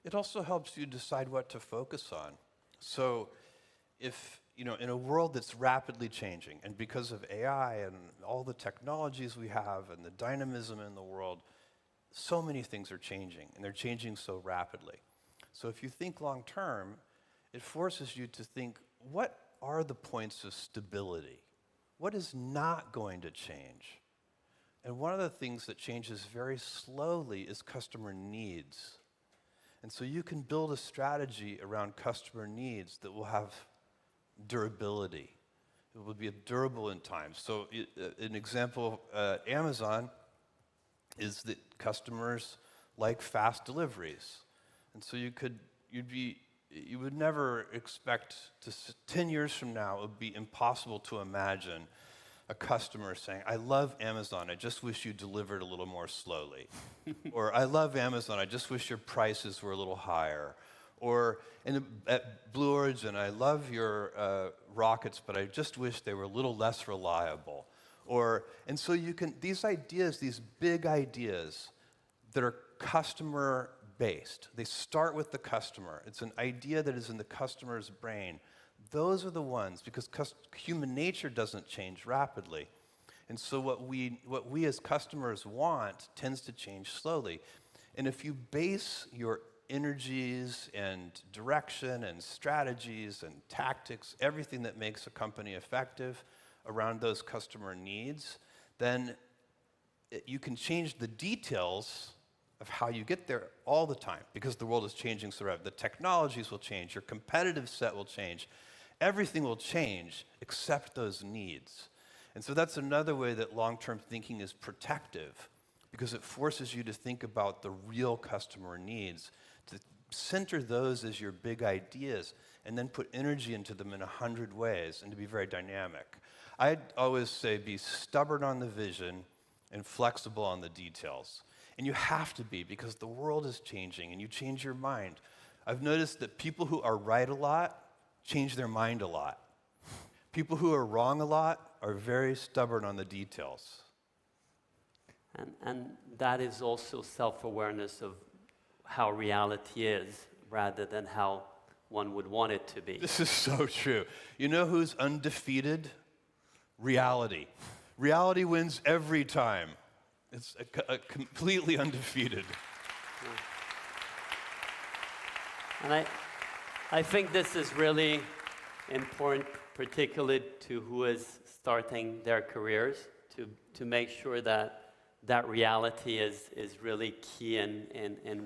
It also helps you decide what to focus on. So if, in a world that's rapidly changing, and because of AI and all the technologies we have and the dynamism in the world, so many things are changing, and they're changing so rapidly. So if you think long term, it forces you to think, what are the points of stability? What is not going to change? And one of the things that changes very slowly is customer needs. And so you can build a strategy around customer needs that will have durability. It will be durable in time. So an example at Amazon is that customers like fast deliveries. And so you would never expect 10 years from now, it would be impossible to imagine a customer saying, I love Amazon, I just wish you delivered a little more slowly. Or, I love Amazon, I just wish your prices were a little higher. Or, at Blue Origin, I love your rockets, but I just wish they were a little less reliable. And so these ideas, these big ideas that are customer-based, they start with the customer. It's an idea that is in the customer's brain. Those are the ones, because human nature doesn't change rapidly. And so what we as customers want tends to change slowly. And if you base your energies and direction and strategies and tactics, everything that makes a company effective around those customer needs, then you can change the details of how you get there all the time, because the world is changing so rapidly. The technologies will change, your competitive set will change, everything will change except those needs. And so that's another way that long-term thinking is protective, because it forces you to think about the real customer needs, to center those as your big ideas, and then put energy into them in 100 ways, and to be very dynamic. I'd always say be stubborn on the vision and flexible on the details. And you have to be, because the world is changing, and you change your mind. I've noticed that people who are right a lot change their mind a lot. People who are wrong a lot are very stubborn on the details. And that is also self-awareness of how reality is, rather than how one would want it to be. This is so true. You know who's undefeated? Reality. Reality wins every time. It's completely undefeated. And I think this is really important, particularly to who is starting their careers, to make sure that reality is really key in